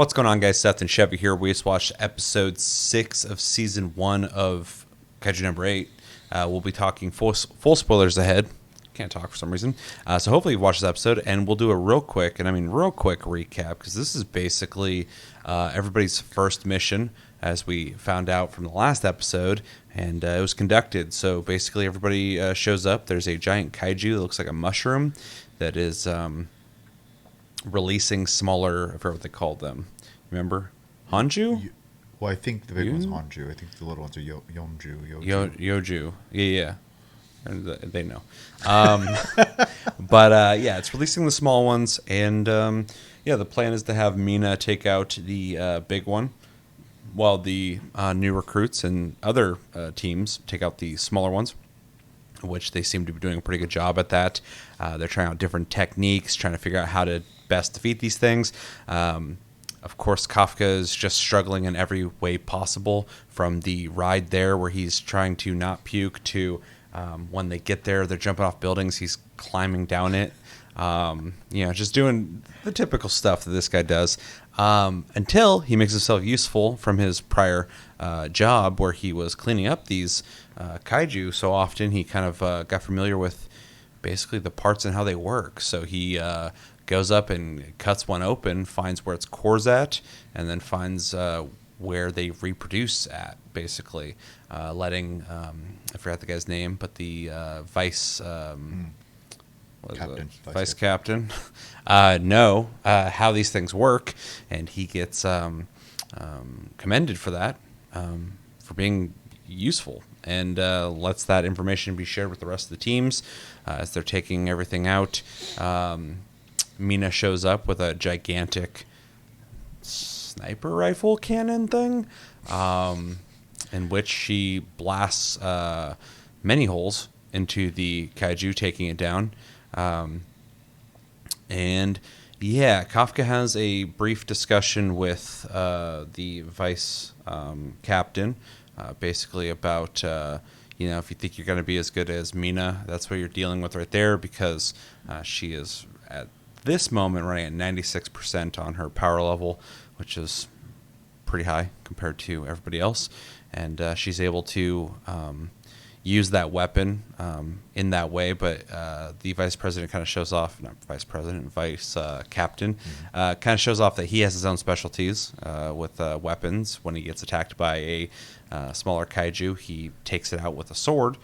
What's going on, guys? Seth and Chevy here. We just watched episode 6 of season 1 of Kaiju number 8. We'll be talking full spoilers ahead. Can't talk for some reason. So hopefully you watch this episode, and we'll do a real quick recap, because this is basically everybody's first mission, as we found out from the last episode, and it was conducted. So basically everybody shows up. There's a giant kaiju that looks like a mushroom that is... releasing smaller, I forget what they called them. Remember? Hanju? Well, I think the big one's Hanju. I think the little ones are Yoju. Yeah. They know. But yeah, it's releasing the small ones. And yeah, the plan is to have Mina take out the big one, while the new recruits and other teams take out the smaller ones, which they seem to be doing a pretty good job at that. They're trying out different techniques, trying to figure out how to best defeat these things. Of course, Kafka is just struggling in every way possible, from the ride there where he's trying to not puke to when they get there, they're jumping off buildings, he's climbing down it. Just doing the typical stuff that this guy does, until he makes himself useful from his prior job where he was cleaning up these kaiju so often. He kind of got familiar with basically the parts and how they work. So he goes up and cuts one open, finds where its core's at, and then finds where they reproduce at, basically. Letting, I forgot the guy's name, but the vice captain know how these things work, and he gets commended for that, for being useful, and lets that information be shared with the rest of the teams as they're taking everything out. Mina shows up with a gigantic sniper rifle cannon thing, in which she blasts many holes into the kaiju, taking it down. And yeah, Kafka has a brief discussion with the vice captain, basically about, if you think you're going to be as good as Mina, that's what you're dealing with right there, because she is at this moment running at 96% on her power level, which is pretty high compared to everybody else. And she's able to use that weapon in that way, but the vice president kind of shows off, not vice president, vice captain, kind of shows off that he has his own specialties with weapons. When he gets attacked by a smaller kaiju, he takes it out with a sword,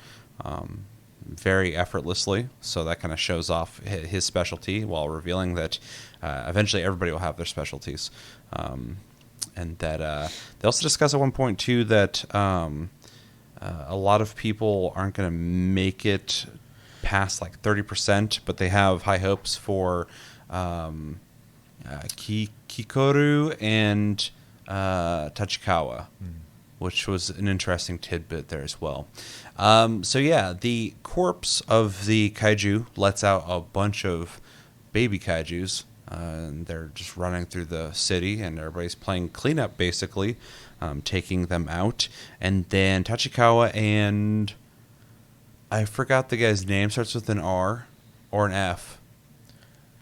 very effortlessly. So that kind of shows off his specialty, while revealing that eventually everybody will have their specialties. And that they also discuss at one point too that a lot of people aren't going to make it past like 30%, but they have high hopes for Kikoru and Tachikawa, which was an interesting tidbit there as well. So yeah, the corpse of the kaiju lets out a bunch of baby kaijus, and they're just running through the city, and everybody's playing cleanup, basically, taking them out. And then Tachikawa and... I forgot the guy's name, starts with an R or an F.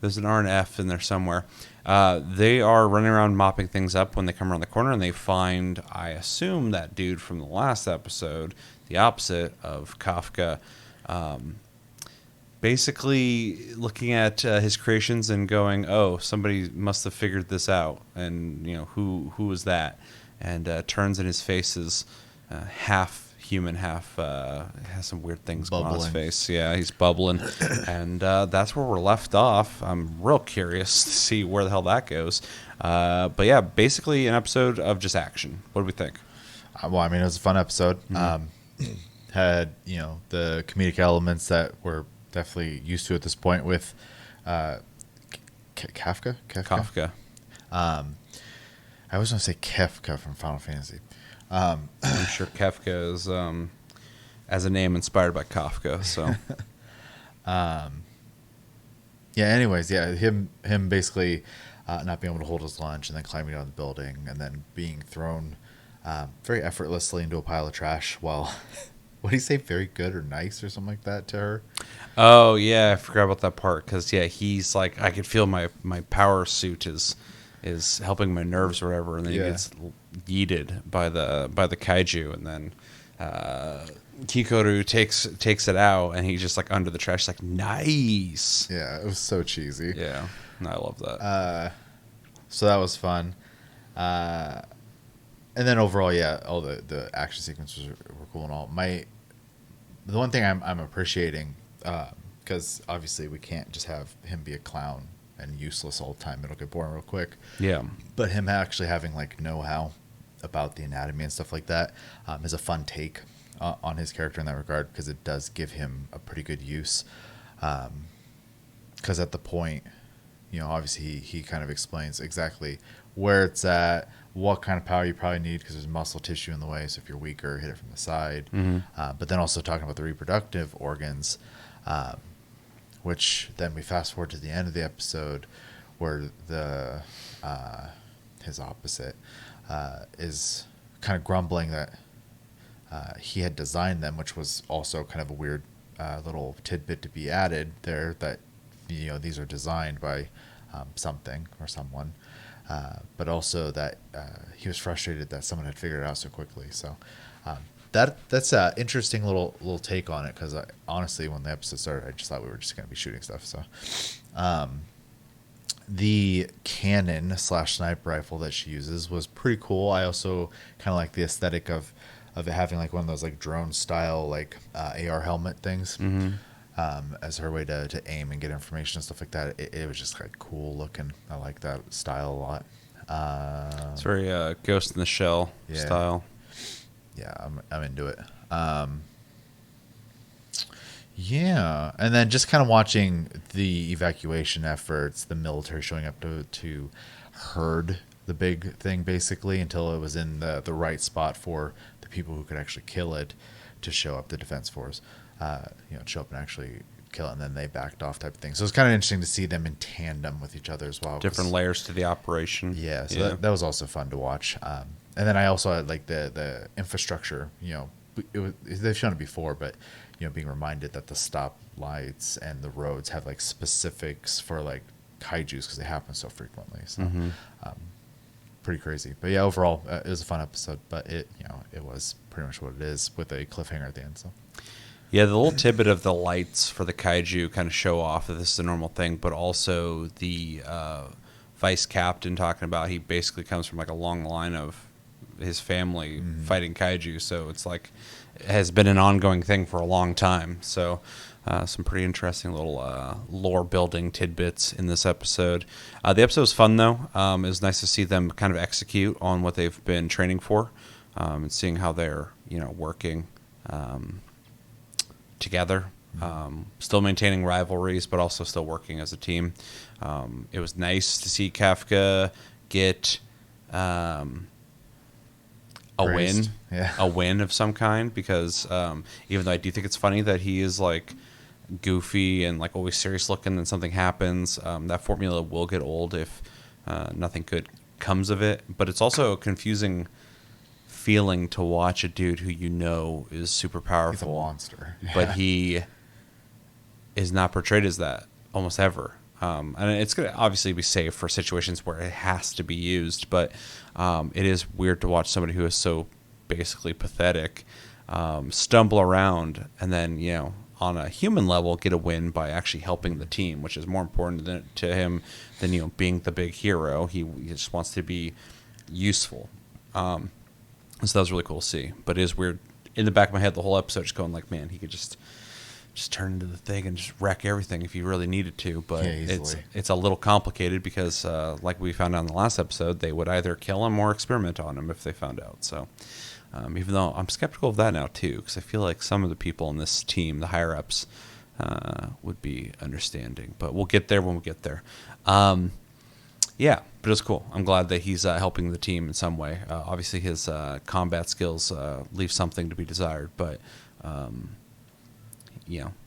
There's an R and F in there somewhere. They are running around mopping things up when they come around the corner, and they find, I assume, that dude from the last episode, the opposite of Kafka, basically looking at his creations and going, oh, somebody must have figured this out, and who was that? And turns, and his face is half human, half has some weird things going on his face. Yeah, he's bubbling. And that's where we're left off. I'm real curious to see where the hell that goes. But yeah, basically an episode of just action. What do we think? Well, I mean, it was a fun episode. Had the comedic elements that we're definitely used to at this point with Kafka. I always want to say Kefka from Final Fantasy. I'm sure Kefka is, as a name, inspired by Kafka. So, yeah. Anyways, yeah, him basically not being able to hold his lunch, and then climbing down the building, and then being thrown very effortlessly into a pile of trash. While what do you say? Very good or nice or something like that to her. Oh yeah, I forgot about that part, because yeah, he's like, I could feel my power suit is is helping my nerves or whatever, and then he gets yeeted by the kaiju, and then Kikoru takes it out, and he's just like under the trash, like nice. Yeah, it was so cheesy. Yeah, I love that. So that was fun. And then overall, yeah, all the action sequences were cool and all. The one thing I'm appreciating, because obviously we can't just have him be a clown and useless all the time. It'll get boring real quick. Yeah. But him actually having like know-how about the anatomy and stuff like that is a fun take on his character in that regard, because it does give him a pretty good use. Because at the point, obviously he kind of explains exactly where it's at, what kind of power you probably need, because there's muscle tissue in the way. So if you're weaker, hit it from the side. But then also talking about the reproductive organs, which then we fast forward to the end of the episode where his opposite is kind of grumbling that he had designed them, which was also kind of a weird little tidbit to be added there, that these are designed by something or someone, but also that he was frustrated that someone had figured it out so quickly. So that's an interesting little take on it, because honestly, when the episode started, I just thought we were just going to be shooting stuff. So the cannon / sniper rifle that she uses was pretty cool. I also kind of like the aesthetic of it having like one of those like drone style like AR helmet things. As her way to aim and get information and stuff like that. It was just like cool looking. I like that style a lot. It's very Ghost in the Shell style. Yeah, I'm into it. Yeah, and then just kind of watching the evacuation efforts, the military showing up to herd the big thing basically until it was in the right spot for the people who could actually kill it to show up, the defense force. Show up and actually kill it, and then they backed off type of thing. So it's kind of interesting to see them in tandem with each other as well. Different layers to the operation. Yeah, so that was also fun to watch. And then I also had like the infrastructure. They've shown it before, but being reminded that the stop lights and the roads have like specifics for like kaijus because they happen so frequently. So pretty crazy. But yeah, overall it was a fun episode. But it was pretty much what it is, with a cliffhanger at the end. So. Yeah, the little tidbit of the lights for the kaiju kind of show off that this is a normal thing, but also the vice captain talking about he basically comes from like a long line of his family fighting kaiju, so it's like it has been an ongoing thing for a long time. So some pretty interesting little lore building tidbits in this episode. The episode was fun though. It was nice to see them kind of execute on what they've been training for, and seeing how they're working together, still maintaining rivalries, but also still working as a team. It was nice to see Kafka get a win of some kind, because even though I do think it's funny that he is like goofy and like always serious looking and something happens, that formula will get old if nothing good comes of it. But it's also a confusing feeling to watch a dude who is super powerful. He's a monster. But he is not portrayed as that almost ever. And it's going to obviously be safe for situations where it has to be used, but it is weird to watch somebody who is so basically pathetic stumble around and then, on a human level, get a win by actually helping the team, which is more important to him than, being the big hero. He just wants to be useful. So that was really cool to see. But it is weird. In the back of my head, the whole episode just going like, man, he could just turn into the thing and just wreck everything if he really needed to. But it's a little complicated because, like we found out in the last episode, they would either kill him or experiment on him if they found out. So even though I'm skeptical of that now too, because I feel like some of the people in this team, the higher-ups, would be understanding. But we'll get there when we get there. Yeah, but it was cool. I'm glad that he's helping the team in some way. Obviously, his combat skills leave something to be desired, but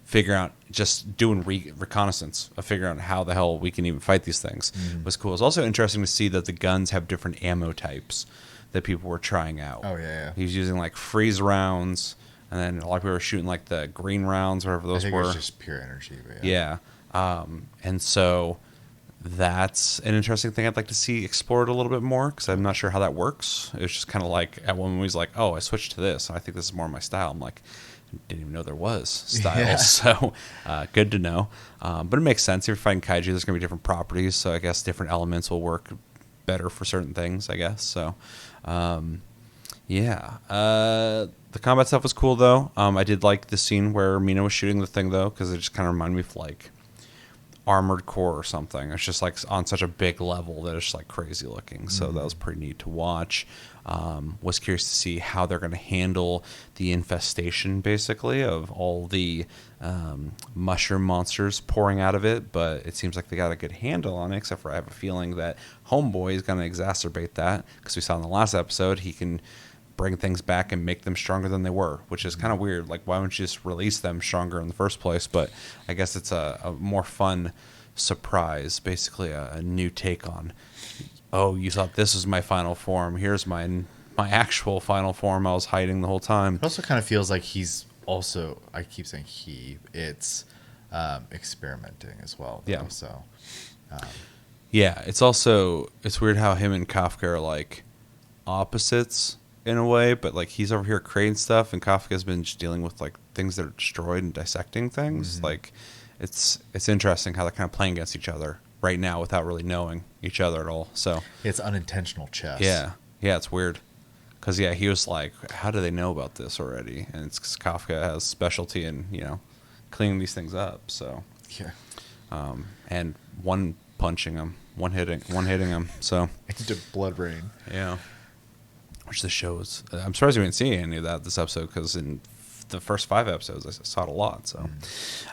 figure out just doing reconnaissance of figuring out how the hell we can even fight these things was cool. It's also interesting to see that the guns have different ammo types that people were trying out. Oh yeah. He was using like freeze rounds, and then a lot of people were shooting like the green rounds, whatever those were. It was just pure energy. But yeah. And so that's an interesting thing I'd like to see explored a little bit more, because I'm not sure how that works. It was just kind of like at one point he's like, "Oh, I switched to this. I think this is more my style." I'm like, didn't even know there was styles. Yeah. So good to know. But it makes sense. If you're fighting kaiju, there's going to be different properties. So I guess different elements will work better for certain things, I guess. So yeah. The combat stuff was cool, though. I did like the scene where Mina was shooting the thing, though, because it just kind of reminded me of like Armored Core or something. It's just like on such a big level that it's just like crazy looking. So that was pretty neat to watch. Was curious to see how they're going to handle the infestation, basically, of all the mushroom monsters pouring out of it. But it seems like they got a good handle on it, except for I have a feeling that Homeboy is going to exacerbate that, because we saw in the last episode he can bring things back and make them stronger than they were, which is kind of weird. Like, why wouldn't you just release them stronger in the first place? But I guess it's a more fun surprise, basically a new take on, oh, you thought this was my final form. Here's my actual final form I was hiding the whole time. It also kind of feels like he's also, I keep saying it's experimenting as well, though, Yeah. so Yeah, it's weird how him and Kafka are like opposites in a way, but like he's over here creating stuff and Kafka's been just dealing with like things that are destroyed and dissecting things. Like it's interesting how they're kind of playing against each other right now without really knowing each other at all. So it's unintentional chess. yeah, it's weird. Because yeah, he was like, how do they know about this already? And it's 'cause Kafka has specialty in, cleaning these things up. So Yeah. And one punching him, one hitting him. So Into blood rain. yeah. Which the show is. I'm surprised we didn't see any of that this episode, because in the first 5 episodes I saw it a lot. So,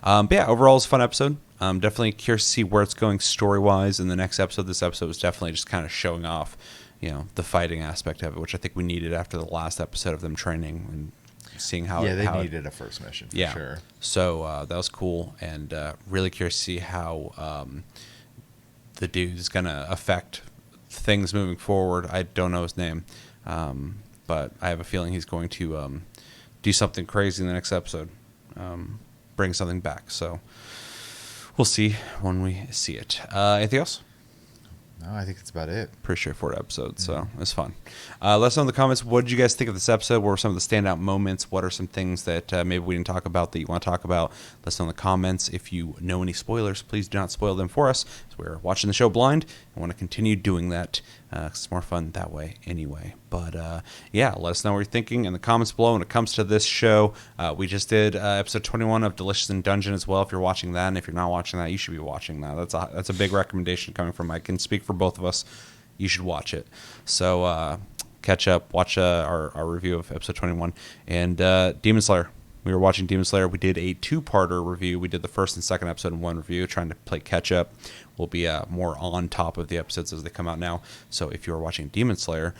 but yeah, overall it's a fun episode. Definitely curious to see where it's going story wise in the next episode. This episode was definitely just kind of showing off, the fighting aspect of it, which I think we needed after the last episode of them training and seeing how. Yeah, they needed a first mission for sure. So that was cool, and really curious to see how the dude is going to affect things moving forward. I don't know his name. But I have a feeling he's going to do something crazy in the next episode, bring something back. So we'll see when we see it. Anything else? No, I think that's about it. Pretty straightforward episode, so it's fun. Let us know in the comments, what did you guys think of this episode? What were some of the standout moments? What are some things that maybe we didn't talk about that you want to talk about? Let us know in the comments. If you know any spoilers, please do not spoil them for us. So we're watching the show blind and want to continue doing that. It's more fun that way anyway. But yeah, let us know what you're thinking in the comments below when it comes to this show. We just did episode 21 of Delicious in Dungeon as well. If you're watching that, and if you're not watching that, you should be watching that. That's a big recommendation coming from, I can speak for both of us. You should watch it. So catch up, watch our review of episode 21. And Demon Slayer. We were watching Demon Slayer. We did a 2-parter review. We did the first and second episode in one review, trying to play catch up. We'll be more on top of the episodes as they come out now. So if you're watching Demon Slayer,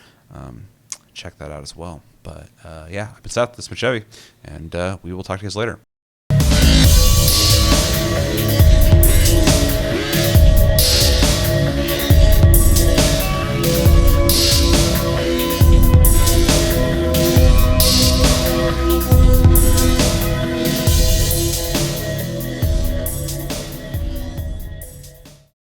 check that out as well. But yeah, I've been Seth, this is Chevy, and we will talk to you guys later.